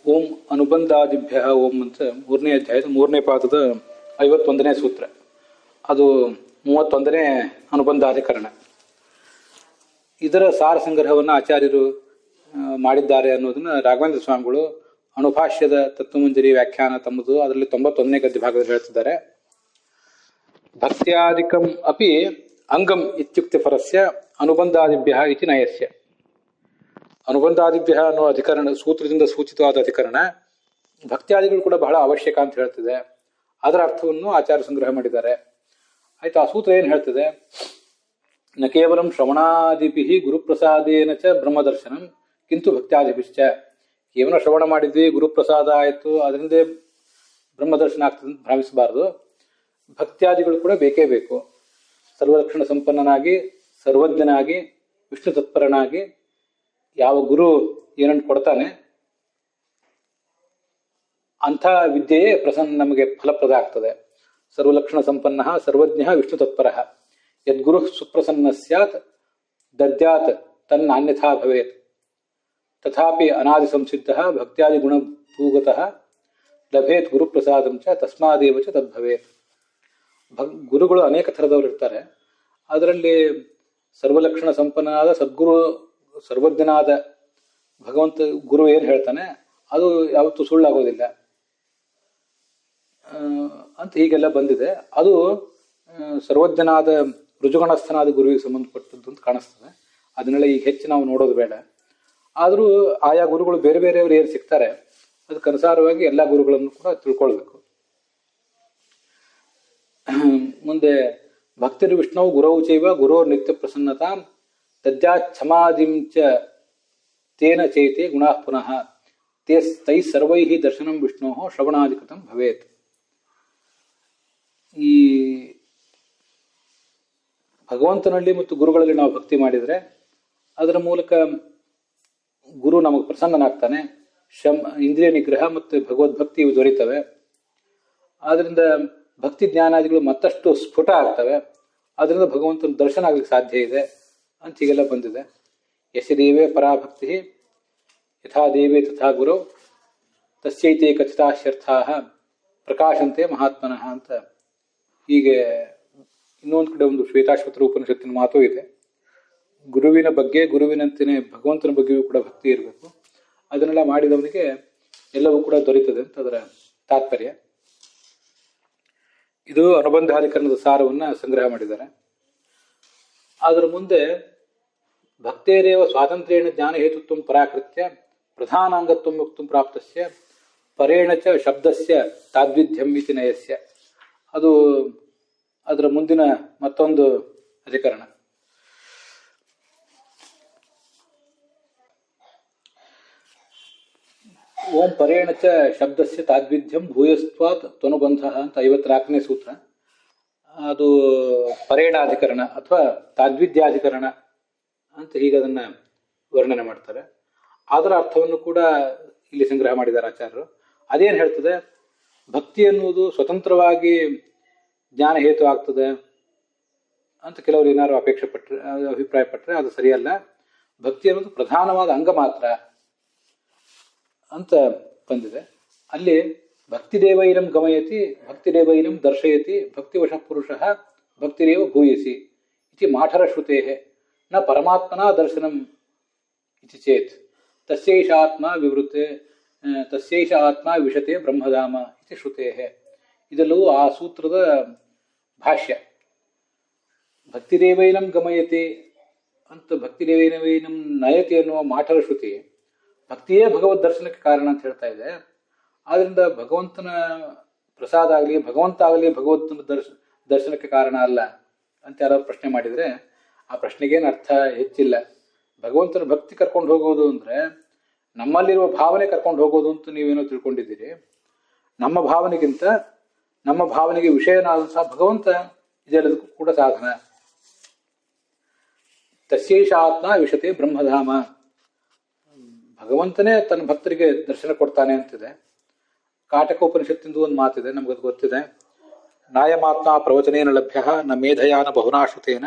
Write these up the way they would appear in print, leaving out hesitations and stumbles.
ಓಂ ಅನುಬಂಧಾದಿಭ್ಯ ಓಂ ಅಂತ 3ನೇ ಅಧ್ಯಾಯದ 3ನೇ ಪಾದದ 51ನೇ ಸೂತ್ರ. ಅದು 31ನೇ ಅನುಬಂಧಾಧಿಕರಣ. ಇದರ ಸಾರ ಸಂಗ್ರಹವನ್ನು ಆಚಾರ್ಯರು ಮಾಡಿದ್ದಾರೆ ಅನ್ನೋದನ್ನ ರಾಘವೇಂದ್ರ ಸ್ವಾಮಿಗಳು ಅಣುಭಾಷ್ಯದ ತತ್ವಮಂಜರಿ ವ್ಯಾಖ್ಯಾನ ತಮ್ಮದು ಅದರಲ್ಲಿ 91ನೇ ಗದ್ಯ ಭಾಗದಲ್ಲಿ ಹೇಳ್ತಿದ್ದಾರೆ. ಭಕ್ತ್ಯಾದಿಕಂ ಅಪಿ ಅಂಗಂ ಇತ್ಯುಕ್ತಿ ಪರಸ್ಯ ಅನುಬಂಧಾದಿಭ್ಯ ಇತಿ ನಯಸ್ಯ. ಅನುಬಂಧಾದಿಭ್ಯ ಅನ್ನೋ ಅಧಿಕರಣ ಸೂತ್ರದಿಂದ ಸೂಚಿತವಾದ ಅಧಿಕರಣ ಭಕ್ತ್ಯಾದಿಗಳು ಕೂಡ ಬಹಳ ಅವಶ್ಯಕ ಅಂತ ಹೇಳ್ತಿದೆ. ಅದರ ಅರ್ಥವನ್ನು ಆಚಾರ್ಯ ಸಂಗ್ರಹ ಮಾಡಿದ್ದಾರೆ. ಆಯ್ತು, ಆ ಸೂತ್ರ ಏನು ಹೇಳ್ತದೆ? ನ ಕೇವಲ ಶ್ರವಣಾದಿಭಿ ಗುರುಪ್ರಸಾದೇನ ಚ ಬ್ರಹ್ಮದರ್ಶನಂ ಕಿಂತು ಭಕ್ತ್ಯಾದಿಭಿಶ್ಚ. ಕೇವಲ ಶ್ರವಣ ಮಾಡಿದ್ವಿ, ಗುರುಪ್ರಸಾದ ಆಯಿತು, ಅದರಿಂದ ಬ್ರಹ್ಮದರ್ಶನ ಆಗ್ತದೆ ಅಂತ ಭಾವಿಸಬಾರದು. ಭಕ್ತ್ಯಾದಿಗಳು ಕೂಡ ಬೇಕೇ ಬೇಕು. ಸರ್ವಲಕ್ಷಣ ಸಂಪನ್ನನಾಗಿ, ಸರ್ವಜ್ಞನಾಗಿ, ವಿಷ್ಣು ತತ್ಪರನಾಗಿ ಯಾವ ಗುರು ಏನನ್ನು ಕೊಡ್ತಾನೆ ಅಂಥ ವಿದ್ಯೆಯೇ ನಮಗೆ ಫಲಪ್ರದ ಆಗ್ತದೆ. ಸರ್ವಲಕ್ಷಣ ಸಂಪನ್ನ ಸರ್ವಜ್ಞ ವಿಷ್ಣು ತತ್ಪರ ಯದ್ಗುರು ಸುಪ್ರಸನ್ನ ಸ್ಯಾತ್ ದದ್ಯಾತ್ ತನ್ನಾನ್ಯಥಾ ಭವೇತ್ ತಥಾಪಿ ಅನಾದಿ ಸಂಸಿದ್ಧ ಭಕ್ತ್ಯಾದಿ ಗುಣಭೂಗತಃ ಲಭೇತ್ ಗುರುಪ್ರಸಾದಂ ಚ ತಸ್ಮಾದೇವ ಚ ತದ್ಭವೇತ್. ಗುರುಗಳು ಅನೇಕ ಥರದವರು ಇರ್ತಾರೆ. ಅದರಲ್ಲಿ ಸರ್ವಲಕ್ಷಣ ಸಂಪನ್ನನಾದ ಸದ್ಗುರು, ಸರ್ವಜ್ಞನಾದ ಭಗವಂತ ಗುರು ಏನು ಹೇಳ್ತಾನೆ ಅದು ಯಾವತ್ತೂ ಸುಳ್ಳಾಗೋದಿಲ್ಲ ಅಂತ ಹೀಗೆಲ್ಲ ಬಂದಿದೆ. ಅದು ಸರ್ವಜ್ಞನಾದ ಋಜುಗಣಸ್ಥನಾದ ಗುರುವಿಗೆ ಸಂಬಂಧಪಟ್ಟದ್ದು ಅಂತ ಕಾಣಿಸ್ತದೆ. ಅದನ್ನೆಲ್ಲ ಈಗ ಹೆಚ್ಚು ನಾವು ನೋಡೋದು ಬೇಡ. ಆದರೂ ಆಯಾ ಗುರುಗಳು ಬೇರೆ ಬೇರೆಯವರು ಏನು ಸಿಗ್ತಾರೆ ಅದಕ್ಕನುಸಾರವಾಗಿ ಎಲ್ಲ ಗುರುಗಳನ್ನು ಕೂಡ ತಿಳ್ಕೊಳ್ಬೇಕು. ಮುಂದೆ ಭಕ್ತಿರ್ ವಿಷ್ಣು ಗುರೌ ಚೈವ ಗುರೋರ್ ನಿತ್ಯ ಪ್ರಸನ್ನತಾ ತದ್ಯಾಚ್ಛಮಾದಿಂ ಚ ತೇನ ಚೈತೆ ಗುಣಃ ಪುನಃ ತೈ ಸರ್ವೈ ದರ್ಶನಂ ವಿಷ್ಣೋ ಶ್ರವಣಾಧಿಕೃತಂ ಭವೇತ್. ಈ ಭಗವಂತನಲ್ಲಿ ಮತ್ತು ಗುರುಗಳಲ್ಲಿ ನಾವು ಭಕ್ತಿ ಮಾಡಿದರೆ ಅದರ ಮೂಲಕ ಗುರು ನಮಗೆ ಪ್ರಸನ್ನನಾಗ್ತಾನೆ. ಇಂದ್ರಿಯ ನಿಗ್ರಹ ಮತ್ತು ಭಗವದ್ಭಕ್ತಿ ಇವು ದೊರೀತವೆ. ಆದ್ರಿಂದ ಭಕ್ತಿ ಜ್ಞಾನಾದಿಗಳು ಮತ್ತಷ್ಟು ಸ್ಫುಟ ಆಗ್ತವೆ. ಅದರಿಂದ ಭಗವಂತನ ದರ್ಶನ ಆಗ್ಲಿಕ್ಕೆ ಸಾಧ್ಯ ಇದೆ ಅಂತ ಹೀಗೆಲ್ಲ ಬಂದಿದೆ. ಯಶ ದೇವೇ ಪರಾಭಕ್ತಿ ಯಥಾ ದೇವೇ ತಥಾ ಗುರು ತಸ್ಯೈತೆ ಕಥಿತಾಶ್ಯರ್ಥಾ ಪ್ರಕಾಶಂತೆ ಮಹಾತ್ಮನಃ ಅಂತ. ಹೀಗೆ ಇನ್ನೊಂದು ಕಡೆ ಒಂದು ಶ್ವೇತಾಶ್ವತರ ಉಪನಿಷತ್ತಿನ ಮಾತು ಇದೆ. ಗುರುವಿನ ಬಗ್ಗೆ, ಗುರುವಿನಂತೆಯೇ ಭಗವಂತನ ಬಗ್ಗೆಯೂ ಕೂಡ ಭಕ್ತಿ ಇರಬೇಕು. ಅದನ್ನೆಲ್ಲ ಮಾಡಿದವನಿಗೆ ಎಲ್ಲವೂ ಕೂಡ ದೊರೀತದೆ ಅಂತ ಅದರ ತಾತ್ಪರ್ಯ. ಇದು ಅನುಬಂಧಾಧಿಕರಣದ ಸಾರವನ್ನ ಸಂಗ್ರಹ ಮಾಡಿದ್ದಾರೆ. ಅದರ ಮುಂದೆ ಭಕ್ತೇರೇವ ಸ್ವಾತಂತ್ರ್ಯೇಣ ಜ್ಞಾನ ಹೇತುತ್ವ ಪರಾಕೃತ್ಯ ಪ್ರಧಾನಾಂಗತ್ವ ಮುಕ್ತ ಪ್ರಾಪ್ತಸ್ಯ ಪರೇಣ ಚ ಶಬ್ದಸ್ಯ ತಾದ್ವಿಧ್ಯಂ ಇತಿ ನಯಸ್ಯ. ಅದು ಅದರ ಮುಂದಿನ ಮತ್ತೊಂದು ಅಧಿಕರಣ. ಓಂ ಪರೇಣ ಚ ಶಬ್ದಸ್ಯ ತಾದ್ವಿಧ್ಯಂ ಭೂಯಸ್ತ್ವಾತ್ ತ್ವನುಬಂಧ ಅಂತ 54ನೇ ಸೂತ್ರ. ಅದು ಪರೇಣಾಧಿಕರಣ ಅಥವಾ ತಾದ್ವಿದ್ಯಾಧಿಕರಣ ಅಂತ ಹೀಗೆ ಅದನ್ನ ವರ್ಣನೆ ಮಾಡ್ತಾರೆ. ಅದರ ಅರ್ಥವನ್ನು ಕೂಡ ಇಲ್ಲಿ ಸಂಗ್ರಹ ಮಾಡಿದ್ದಾರೆ ಆಚಾರ್ಯರು. ಅದೇನು ಹೇಳ್ತದೆ? ಭಕ್ತಿ ಎನ್ನುವುದು ಸ್ವತಂತ್ರವಾಗಿ ಜ್ಞಾನ ಹೇತು ಆಗ್ತದೆ ಅಂತ ಕೆಲವರು ಏನಾದ್ರು ಅಭಿಪ್ರಾಯ ಪಟ್ಟರೆ ಅದು ಸರಿಯಲ್ಲ. ಭಕ್ತಿ ಅನ್ನೋದು ಪ್ರಧಾನವಾದ ಅಂಗ ಮಾತ್ರ ಅಂತ ಬಂದಿದೆ. ಅಲ್ಲಿ ಭಕ್ತಿದೇವೈನಂ ಗಮಯತಿ ಭಕ್ತಿದೇವೈನಂ ದರ್ಶಯತಿ ಭಕ್ತಿವಶ ಪುರುಷ ಭಕ್ತಿರೇವ ಭೂಯಸಿ ಇತಿ ಮಾಠರ ಶ್ರುತೇ ನ ಪರಮಾತ್ಮನ ದರ್ಶನಂ ಇತಿ ಚೇತ್ ತಸ್ಯೈಷ ಆತ್ಮ ವಿವೃತೆ ತಸ್ಯೈಷ ಆತ್ಮ ವಿಶತೆ ಬ್ರಹ್ಮಧಾಮ ಇತಿ ಶ್ರುತೇ. ಇದೆಲ್ಲವೂ ಆ ಸೂತ್ರದ ಭಾಷ್ಯ. ಭಕ್ತಿದೇವೈನಂ ಗಮಯತಿ ಅಂತ ಭಕ್ತಿದೇವೈನಂ ನಯತಿ ಅನ್ನುವ ಮಾಠರ ಶ್ರುತಿ ಭಕ್ತಿಯೇ ಭಗವದ್ ದರ್ಶನಕ್ಕೆ ಕಾರಣ ಅಂತ ಹೇಳ್ತಾ ಇದೆ. ಆದ್ರಿಂದ ಭಗವಂತನ ಪ್ರಸಾದ ಆಗಲಿ, ಭಗವಂತ ಆಗಲಿ ಭಗವಂತನ ದರ್ಶನಕ್ಕೆ ಕಾರಣ ಅಲ್ಲ ಅಂತ ಯಾರಾದ್ರು ಪ್ರಶ್ನೆ ಮಾಡಿದರೆ ಆ ಪ್ರಶ್ನೆಗೇನು ಅರ್ಥ ಹೆಚ್ಚಿಲ್ಲ. ಭಗವಂತನ ಭಕ್ತಿ ಕರ್ಕೊಂಡು ಹೋಗೋದು ಅಂದರೆ ನಮ್ಮಲ್ಲಿರುವ ಭಾವನೆ ಕರ್ಕೊಂಡು ಹೋಗೋದು ಅಂತ ನೀವೇನೋ ತಿಳ್ಕೊಂಡಿದ್ದೀರಿ. ನಮ್ಮ ಭಾವನೆಗಿಂತ ನಮ್ಮ ಭಾವನೆಗೆ ವಿಷಯನಾದಂತಹ ಭಗವಂತ ಇದೆಲ್ಲದಕ್ಕೂ ಕೂಡ ಸಾಧನ. ತಸ್ಯೈಷ ಆತ್ಮ ವಿಶತೆ ಬ್ರಹ್ಮಧಾಮ. ಭಗವಂತನೇ ತನ್ನ ಭಕ್ತರಿಗೆ ದರ್ಶನ ಕೊಡ್ತಾನೆ ಅಂತಿದೆ. ಕಾಟಕ ಉಪನಿಷತ್ತಿಂದು ಒಂದು ಮಾತಿದೆ, ನಮಗದು ಗೊತ್ತಿದೆ. ನಾಯಮಾತ್ಮ ಪ್ರವಚನೇನ ಲಭ್ಯ ನ ಮೇಧಯಾನ ಬಹುನಾಶ್ರುತೇನ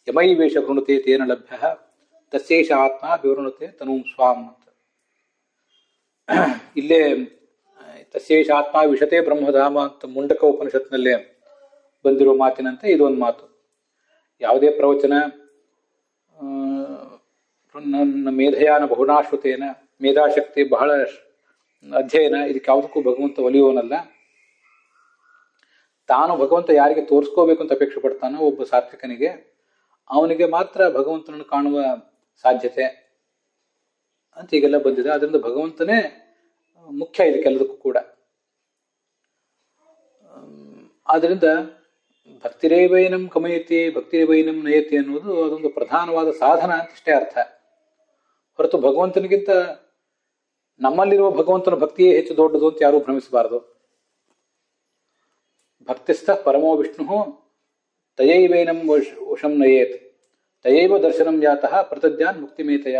ಯಮೈ ವೇಷ ವೃಣುತೆ ತೇನ ಲಭ್ಯ ತಸ್ಯೈಷ ಆತ್ಮ ವಿವೃಣುತೆ ತನೂಂ ಸ್ವಾಂ ಅಂತ. ಇಲ್ಲೇ ತಸ್ಯೇಷ ಆತ್ಮ ವಿಶತೆ ಬ್ರಹ್ಮಧಾಮ ಅಂತ ಮುಂಡಕ ಉಪನಿಷತ್ನಲ್ಲೇ ಬಂದಿರೋ ಮಾತಿನಂತೆ ಇದೊಂದು ಮಾತು. ಯಾವುದೇ ಪ್ರವಚನ ನನ್ನ ಮೇಧಯಾನ ಬಹುನಾಶ್ರುತೇನ, ಮೇಧಾಶಕ್ತಿ ಬಹಳ ಅಧ್ಯಯನ, ಇದಕ್ಕೆ ಯಾವುದಕ್ಕೂ ಭಗವಂತ ಒಲಿಯುವನಲ್ಲ. ತಾನು ಭಗವಂತ ಯಾರಿಗೆ ತೋರಿಸ್ಕೋಬೇಕು ಅಂತ ಅಪೇಕ್ಷೆ ಪಡ್ತಾನೋ ಒಬ್ಬ ಸಾತ್ವಿಕನಿಗೆ, ಅವನಿಗೆ ಮಾತ್ರ ಭಗವಂತನನ್ನು ಕಾಣುವ ಸಾಧ್ಯತೆ ಅಂತ ಹೀಗೆಲ್ಲ ಬಂದಿದೆ. ಅದರಿಂದ ಭಗವಂತನೇ ಮುಖ್ಯ ಇದಕ್ಕೆಲ್ಲದಕ್ಕೂ ಕೂಡ. ಆದ್ರಿಂದ ಭಕ್ತಿರೇವೈನಂ ಕಮಯತಿ ಭಕ್ತಿರೇವೈನಂ ನಯತಿ ಅನ್ನೋದು ಅದೊಂದು ಪ್ರಧಾನವಾದ ಸಾಧನ ಅಂತಷ್ಟೇ ಅರ್ಥ. ಹೊರತು ಭಗವಂತನಿಗಿಂತ ನಮ್ಮಲ್ಲಿರುವ ಭಗವಂತನ ಭಕ್ತಿಯೇ ಹೆಚ್ಚು ದೊಡ್ಡದು ಅಂತ ಯಾರೂ ಭ್ರಮಿಸಬಾರದು. ಭಕ್ತಿಸ್ಥ ಪರಮೋ ವಿಷ್ಣು ತಯೈವೇನಂ ವಶಂ ನಯೇತ್ ತಯೈವ ದರ್ಶನಂ ಜಾತಃ ಪ್ರತಜ್ಞಾನ್ ಮುಕ್ತಿಮೇತಯ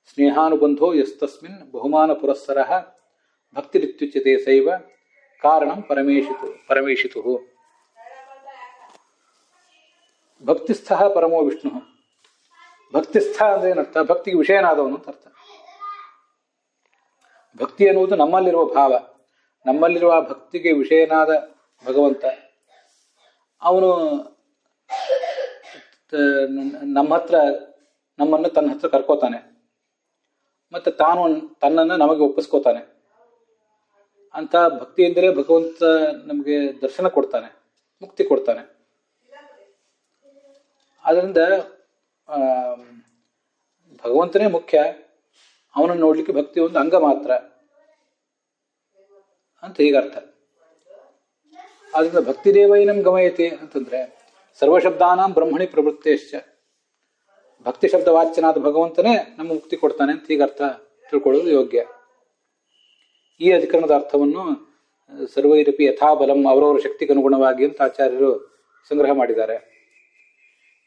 ಸ್ನೇಹಾನುಬಂಧೋ ಯಸ್ತಸ್ಮಿನ್ ಬಹುಮಾನ ಪುರಸ್ಸರಃ ಭಕ್ತಿರಿತ್ಯುಚ್ಯತೆ ಸೈವ ಕಾರಣಂ ಪರಮೇಶಿತು. ಭಕ್ತಿಸ್ಥ ಪರಮೋ ವಿಷ್ಣು. ಭಕ್ತಿಸ್ಥ ಅಂದ್ರೆ ಏನರ್ಥ? ಭಕ್ತಿಗೆ ವಿಷಯನಾದವನು ಅಂತ ಅರ್ಥ. ಭಕ್ತಿ ಎನ್ನುವುದು ನಮ್ಮಲ್ಲಿರುವ ಭಾವ. ನಮ್ಮಲ್ಲಿರುವ ಭಕ್ತಿಗೆ ವಿಷಯನಾದ ಭಗವಂತ ಅವನು ನಮ್ಮನ್ನು ತನ್ನ ಹತ್ರ ಕರ್ಕೋತಾನೆ, ಮತ್ತೆ ತಾನು ತನ್ನನ್ನು ನಮಗೆ ಒಪ್ಪಿಸ್ಕೋತಾನೆ. ಅಂತ ಭಕ್ತಿಯಿಂದಲೇ ಭಗವಂತ ನಮಗೆ ದರ್ಶನ ಕೊಡ್ತಾನೆ, ಮುಕ್ತಿ ಕೊಡ್ತಾನೆ. ಆದ್ದರಿಂದ ಭಗವಂತನೇ ಮುಖ್ಯ, ಅವನನ್ನು ನೋಡ್ಲಿಕ್ಕೆ ಭಕ್ತಿ ಒಂದು ಅಂಗ ಮಾತ್ರ ಅಂತ ಹೀಗರ್ಥ. ಆದ್ರಿಂದ ಭಕ್ತಿದೇವೈನಂ ಗಮಯತಿ ಅಂತಂದ್ರೆ ಸರ್ವಶಬ್ದಾನಾಂ ಬ್ರಹ್ಮಣಿ ಪ್ರವೃತ್ತೇಶ್ಚ, ಭಕ್ತಿ ಶಬ್ದ ವಾಚ್ಯನಾದ ಭಗವಂತನೇ ನಮ್ಮ ಮುಕ್ತಿ ಕೊಡ್ತಾನೆ ಅಂತ ಹೀಗರ್ಥ ತಿಳ್ಕೊಳ್ಳೋದು ಯೋಗ್ಯ. ಈ ಅಧಿಕರಣದ ಅರ್ಥವನ್ನು ಸರ್ವೈರಪಿ ಯಥಾಬಲಂ, ಅವರವರ ಶಕ್ತಿಗೆ ಅನುಗುಣವಾಗಿ ಅಂತ ಆಚಾರ್ಯರು ಸಂಗ್ರಹ ಮಾಡಿದ್ದಾರೆ.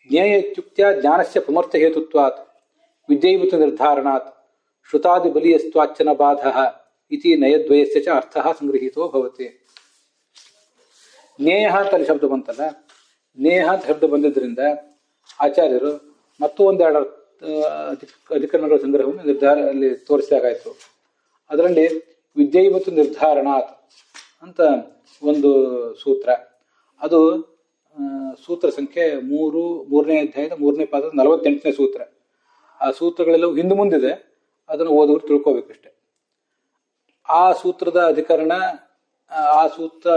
ಜ್ಞೇಯ ಇತ್ಯುಕ್ತ್ಯ ಜ್ಞಾನಸ್ಯ ಪುಮರ್ಥ ಹೇತುತ್ವಾತ್ ವಿದ್ಯೈವತ ನಿರ್ಧಾರಣಾತ್ ಶ್ರುತಾದಿ ಬಲಿಯಸ್ತ್ವಾಚ್ಚನ ಬಾಧಃ ಇತಿ ನಯದ್ವಯಸ್ಯ ಚ ಅರ್ಥಃ ಸಂಗೃಹೀತೋ ಭವತಿ. ಜ್ಞೇಯ ಅಂತ ಅಲ್ಲಿ ಶಬ್ದ ಬಂತಲ್ಲ, ಜ್ಞೇಯ ಅಂತ ಶಬ್ದ ಬಂದಿದ್ದರಿಂದ ಆಚಾರ್ಯರು ಮತ್ತು ಒಂದೆರಡು ಅಧಿಕರಣಗಳ ಸಂಗ್ರಹವನ್ನು ಅಲ್ಲಿ ತೋರಿಸಿದಾಗಾಯಿತು. ಅದರಲ್ಲಿ ವಿದ್ಯೈವತು ನಿರ್ಧಾರಣಾತ್ ಅಂತ ಒಂದು ಸೂತ್ರ, ಅದು ಸೂತ್ರ ಸಂಖ್ಯೆ 3ನೇ ಅಧ್ಯಾಯದ 3ನೇ ಪಾದದ 48ನೇ ಸೂತ್ರ. ಆ ಸೂತ್ರಗಳೆಲ್ಲವೂ ಹಿಂದೆ ಮುಂದಿದೆ, ಅದನ್ನು ಓದೋರು ತಿಳ್ಕೋಬೇಕಷ್ಟೆ. ಆ ಸೂತ್ರ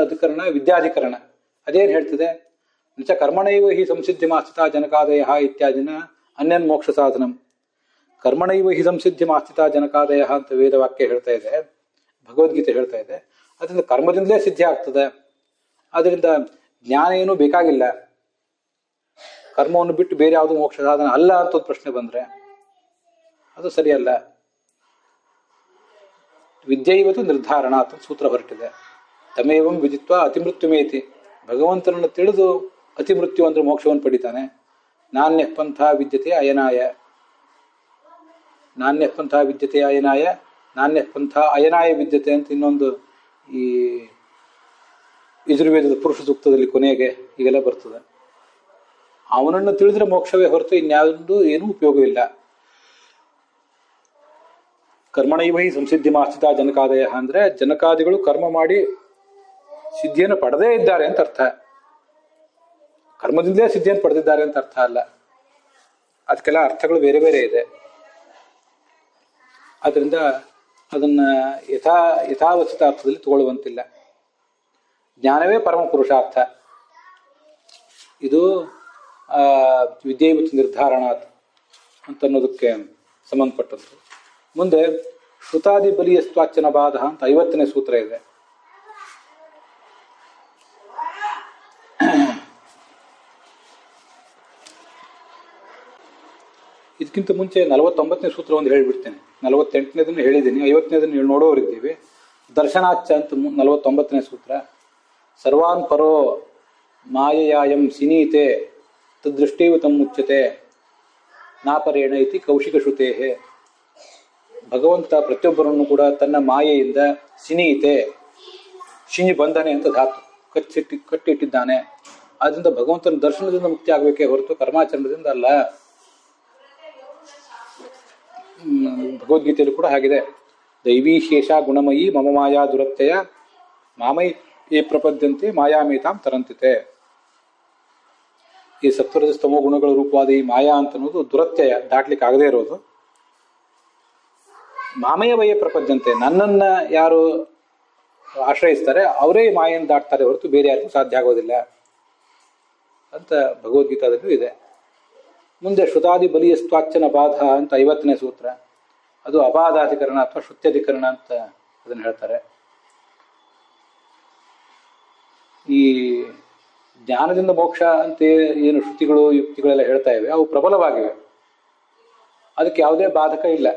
ಅಧಿಕರಣ ವಿದ್ಯಾಧಿಕರಣ. ಅದೇನು ಹೇಳ್ತದೆ? ನಿಚ ಕರ್ಮಣೈವ ಹಿ ಸಂಸಿದ್ಧಿ ಮಾಸ್ಥಿತ ಜನಕಾದಯ ಇತ್ಯಾದಿನ ಅನ್ಯನ್ ಮೋಕ್ಷ ಸಾಧನಂ. ಕರ್ಮಣೈವ ಹಿ ಸಂಸಿದ್ಧಿ ಮಾಸ್ಥಿತ ಜನಕಾದಯ ಅಂತ ವೇದವಾಕ್ಯ ಹೇಳ್ತಾ ಇದೆ, ಭಗವದ್ಗೀತೆ ಹೇಳ್ತಾ ಇದೆ. ಅದರಿಂದ ಕರ್ಮದಿಂದಲೇ ಸಿದ್ಧಿ ಆಗ್ತದೆ. ಅದರಿಂದ ಜ್ಞಾನ ಏನೂ ಬೇಕಾಗಿಲ್ಲ. ಕರ್ಮವನ್ನು ಬಿಟ್ಟು ಬೇರೆ ಯಾವುದು ಮೋಕ್ಷ ಸಾಧನ ಅಲ್ಲ ಅಂತ ಒಂದು ಪ್ರಶ್ನೆ ಬಂದ್ರೆ ಅದು ಸರಿಯಲ್ಲ. ವಿದ್ಯೈವತು ನಿರ್ಧಾರಣ ಅಂತ ಸೂತ್ರ ಹೊರಟಿದೆ. ತಮೇವಂ ವಿದಿತ್ವ ಅತಿಮೃತ್ಯುಮೇತಿ, ಭಗವಂತನನ್ನು ತಿಳಿದು ಅತಿಮೃತ್ಯು ಅಂದ್ರೆ ಮೋಕ್ಷವನ್ನು ಪಡಿತಾನೆ. ನಾಣ್ಯ ಪಂಥ ವಿದ್ಯತೆ ಅಯನಾಯ, ನಾಣ್ಯ ಪಂಥ ವಿದ್ಯತೆ ಅಯನಾಯ, ನಾಣ್ಯ ಪಂಥ ಅಯನಾಯ ವಿದ್ಯತೆ ಅಂತ ಇನ್ನೊಂದು ಈ ಯಜುರ್ವೇದದ ಪುರುಷ ಸೂಕ್ತದಲ್ಲಿ ಕೊನೆಗೆ ಹೀಗೆಲ್ಲ ಬರ್ತದೆ. ಅವನನ್ನು ತಿಳಿದ್ರೆ ಮೋಕ್ಷವೇ ಹೊರತು ಇನ್ಯಾವುದೂ ಏನೂ ಉಪಯೋಗವಿಲ್ಲ. ಕರ್ಮಣೈವ ಹಿ ಸಂಸಿದ್ಧಿ ಮಾಸ್ಥಿತ ಜನಕಾದಯ ಅಂದ್ರೆ ಜನಕಾದಿಗಳು ಕರ್ಮ ಮಾಡಿ ಸಿದ್ಧಿಯನ್ನು ಪಡೆದೇ ಇದ್ದಾರೆ ಅಂತ ಅರ್ಥ. ಕರ್ಮದಿಂದಲೇ ಸಿದ್ಧಿಯನ್ನು ಪಡೆದಿದ್ದಾರೆ ಅಂತ ಅರ್ಥ ಅಲ್ಲ. ಅದಕ್ಕೆಲ್ಲ ಅರ್ಥಗಳು ಬೇರೆ ಬೇರೆ ಇದೆ. ಆದ್ರಿಂದ ಅದನ್ನ ಯಥಾವಚಿತ ಅರ್ಥದಲ್ಲಿ ತಗೊಳ್ಳುವಂತಿಲ್ಲ. ಜ್ಞಾನವೇ ಪರಮ ಪುರುಷಾರ್ಥ. ಇದು ವಿದ್ಯೈವತು ನಿರ್ಧಾರಣಾತ್ ಅಂತ ಅನ್ನೋದಕ್ಕೆ ಸಂಬಂಧಪಟ್ಟದ್ದು. ಮುಂದೆ ಶ್ರುತಾದಿ ಬಲಿಯಸ್ತ್ವಾಚ್ಚನ ಬಾಧ ಅಂತ 50ನೇ ಸೂತ್ರ ಇದೆ. ಇದಕ್ಕಿಂತ ಮುಂಚೆ 49ನೇ ಸೂತ್ರ ಒಂದು ಹೇಳಿಬಿಡ್ತೇನೆ. 48ನೇದನ್ನು ಹೇಳಿದ್ದೀನಿ, 50ನೇದನ್ನು ನೋಡೋರಿದ್ದೀವಿ. ದರ್ಶನಾಚ್ಚ ಅಂತ 49ನೇ ಸೂತ್ರ. ಸರ್ವಾನ್ ಪರೋ ಮಾಯಯಾಯಂ ಸಿನೀತೆ ತದ್ದೃಷ್ಟೈವ ತಮ್ಮುಚ್ಯತೆ ನಾಪರೇಣ ಇತಿ ಕೌಶಿಕ ಶ್ರುತೇ. ಭಗವಂತ ಪ್ರತಿಯೊಬ್ಬರನ್ನು ಕೂಡ ತನ್ನ ಮಾಯೆಯಿಂದ ಸಿನೀತೆ, ಶಿನಿ ಬಂಧನೆ ಅಂತ ಧಾತು, ಕಟ್ಟಿಟ್ಟಿದ್ದಾನೆ. ಆದ್ರಿಂದ ಭಗವಂತನ ದರ್ಶನದಿಂದ ಮುಕ್ತಿ ಆಗಬೇಕೇ ಹೊರತು ಕರ್ಮಾಚರಣದಿಂದ ಅಲ್ಲ. ಭಗವದ್ಗೀತೆಯಲ್ಲಿ ಕೂಡ ಹಾಗಿದೆ. ದೈವೀ ಶೇಷ ಗುಣಮಯಿ ಮಮ ಮಾಯಾ ದುರತ್ಯಯ ಮಾಮೈ ಏ ಪ್ರಪದ್ಯಂತೆ ಮಾಯಾಮೇತಾಂ ತರಂತಿತೆ. ಈ ಸತ್ವರಜ ಸ್ತಮೋ ಗುಣಗಳ ರೂಪವಾದ ಈ ಮಾಯಾ ಅಂತ ಅನ್ನೋದು ದುರತ್ಯಯ, ದಾಟ್ಲಿಕ್ಕೆ ಆಗದೇ ಇರೋದು. ಮಾಮಯವಯೇ ಪ್ರಪದ್ಯಂತೆ, ನನ್ನನ್ನ ಯಾರು ಆಶ್ರಯಿಸ್ತಾರೆ ಅವರೇ ಮಾಯನ್ನು ದಾಟ್ತಾರೆ ಹೊರತು ಬೇರೆ ಯಾರಿಗೂ ಸಾಧ್ಯ ಆಗೋದಿಲ್ಲ ಅಂತ ಭಗವದ್ಗೀತಾದಲ್ಲೂ ಇದೆ. ಮುಂದೆ ಶ್ರುತಾದಿ ಬಲಿಯಸ್ತ್ವಾಚನ ಬಾಧ ಅಂತ 50ನೇ ಸೂತ್ರ, ಅದು ಅಬಾಧಾಧಿಕರಣ ಅಥವಾ ಶ್ರುತ್ಯಧಿಕರಣ ಅಂತ ಅದನ್ನು ಹೇಳ್ತಾರೆ. ಈ ಜ್ಞಾನದಿಂದ ಮೋಕ್ಷ ಅಂತ ಏನು ಶ್ರುತಿಗಳು ಯುಕ್ತಿಗಳೆಲ್ಲ ಹೇಳ್ತಾ ಇವೆ ಅವು ಪ್ರಬಲವಾಗಿವೆ, ಅದಕ್ಕೆ ಯಾವುದೇ ಬಾಧಕ ಇಲ್ಲ.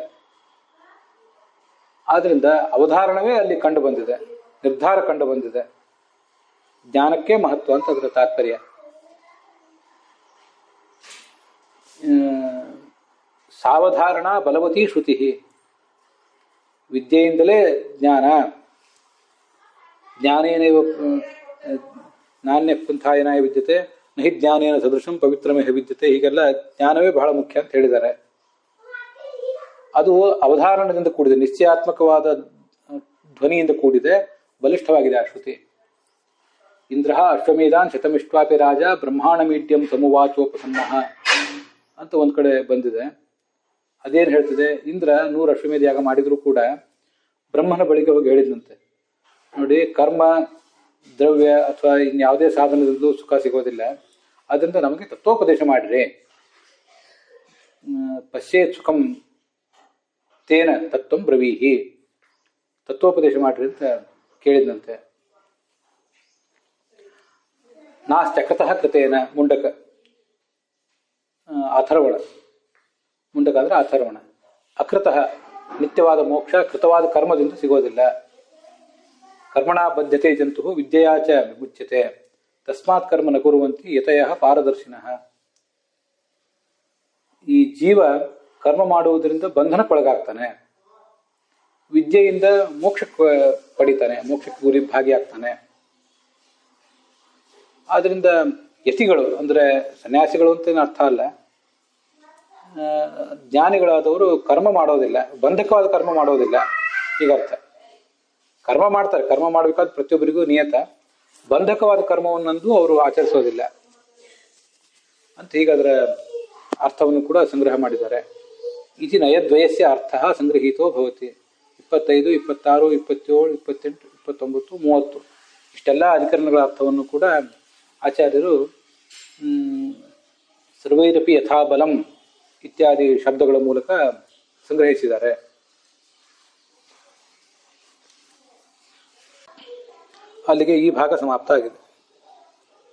ಆದ್ರಿಂದ ಅವಧಾರಣವೇ ಅಲ್ಲಿ ಕಂಡು ಬಂದಿದೆ, ನಿರ್ಧಾರ ಕಂಡು ಬಂದಿದೆ. ಜ್ಞಾನಕ್ಕೆ ಮಹತ್ವ ಅಂತ ಅದರ ತಾತ್ಪರ್ಯ. ಸಾವಧಾರಣ ಬಲವತಿ ಶ್ರುತಿ, ವಿದ್ಯೆಯಿಂದಲೇ ಜ್ಞಾನ. ಜ್ಞಾನೇನೈವ ನಾಣ್ಯ ಪಂಥಾಯನಾಯ ವಿದ್ಯತೆ ನಹಿ ಜ್ಞಾನೇನ ಸದೃಶಂ ಪವಿತ್ರಮೇಹ ವಿದ್ಯತೆ. ಹೀಗೆಲ್ಲ ಜ್ಞಾನವೇ ಬಹಳ ಮುಖ್ಯ ಅಂತ ಹೇಳಿದ್ದಾರೆ. ಅದು ಅವಧಾರಣದಿಂದ ಕೂಡಿದೆ, ನಿಶ್ಚಯಾತ್ಮಕವಾದ ಧ್ವನಿಯಿಂದ ಕೂಡಿದೆ, ಬಲಿಷ್ಠವಾಗಿದೆ ಆ ಶ್ರುತಿ. ಇಂದ್ರ ಅಶ್ವಮೇಧಾನ್ ಶತಮಿಷ್ಟ್ವಾಪಿ ರಾಜ ಬ್ರಹ್ಮಾಣ ಮೀಡ್ಯಂ ಸಮುವಾಚೋಪಸನ್ನ ಅಂತ ಒಂದ್ ಕಡೆ ಬಂದಿದೆ. ಅದೇನು ಹೇಳ್ತಿದೆ, ಇಂದ್ರ 100 ಅಶ್ವಮೇಧ ಯಾಗ ಮಾಡಿದ್ರು ಕೂಡ ಬ್ರಹ್ಮನ ಬಳಿಗೆ ಹೋಗಿ ಹೇಳಿದಂತೆ, ನೋಡಿ ಕರ್ಮ ದ್ರವ್ಯ ಅಥವಾ ಇನ್ಯಾವುದೇ ಸಾಧನದಲ್ಲೂ ಸುಖ ಸಿಗೋದಿಲ್ಲ, ಅದರಿಂದ ನಮಗೆ ತತ್ವೋಪದೇಶ ಮಾಡಿರಿ. ಪಶ್ಯೇತ್ ಸುಖಂ ತೇನ ತತ್ವಂ ಬ್ರವೀಹಿ, ತತ್ವೋಪದೇಶ ಮಾಡ್ರಿ ಅಂತ ಕೇಳಿದಂತೆ. ನಾಸ್ತ್ಯಕೃತಃ ಕೃತೇನ, ಮುಂಡಕ ಅಥರ್ವಣ, ಮುಂಡಕ ಅಂದ್ರೆ ಅಥರ್ವಣ. ಅಕೃತಃ ನಿತ್ಯವಾದ ಮೋಕ್ಷ ಕೃತವಾದ ಕರ್ಮದಿಂದ ಸಿಗೋದಿಲ್ಲ. ಕರ್ಮಣ ಬದ್ಧತೆ ಜಂತು ವಿದ್ಯೆಯಾಚ ವಿಮುಚ್ಯತೆ ತಸ್ಮಾತ್ ಕರ್ಮ ನ ಕುರುವಂತಿ ಯತಯಃ ಪಾರದರ್ಶಿನಃ. ಈ ಜೀವ ಕರ್ಮ ಮಾಡುವುದರಿಂದ ಬಂಧನಕ್ಕೊಳಗಾಗ್ತಾನೆ, ವಿದ್ಯೆಯಿಂದ ಮೋಕ್ಷಕ್ಕೆ ಪಡಿತಾನೆ, ಮೋಕ್ಷಕ್ಕೆ ಗುರಿ ಭಾಗಿಯಾಗ್ತಾನೆ. ಆದ್ರಿಂದ ಯತಿಗಳು ಅಂದ್ರೆ ಸನ್ಯಾಸಿಗಳು ಅಂತ ಅರ್ಥ ಅಲ್ಲ, ಜ್ಞಾನಿಗಳಾದವರು ಕರ್ಮ ಮಾಡೋದಿಲ್ಲ, ಬಂಧಕವಾದ ಕರ್ಮ ಮಾಡೋದಿಲ್ಲ ಹೀಗರ್ಥ. ಕರ್ಮ ಮಾಡ್ತಾರೆ, ಕರ್ಮ ಮಾಡಬೇಕಾದ ಪ್ರತಿಯೊಬ್ಬರಿಗೂ ನಿಯತ, ಬಂಧಕವಾದ ಕರ್ಮವನ್ನಂದು ಅವರು ಆಚರಿಸೋದಿಲ್ಲ ಅಂತ ಹೀಗಾದರ ಅರ್ಥವನ್ನು ಕೂಡ ಸಂಗ್ರಹ ಮಾಡಿದ್ದಾರೆ. ಇತಿ ನಯದ್ವಯಸ್ಯ ಅರ್ಥ ಸಂಗ್ರಹೀತೋ ಭವತಿ. 25, 26, 27, 28, 29, 30 ಇಷ್ಟೆಲ್ಲ ಅಧಿಕರಣಗಳ ಅರ್ಥವನ್ನು ಕೂಡ ಆಚಾರ್ಯರು ಸರ್ವೈರಪಿ ಯಥಾಬಲಂ ಇತ್ಯಾದಿ ಶಬ್ದಗಳ ಮೂಲಕ ಸಂಗ್ರಹಿಸಿದ್ದಾರೆ. ಅಲ್ಲಿಗೆ ಈ ಭಾಗ ಸಮಾಪ್ತ ಆಗಿದೆ.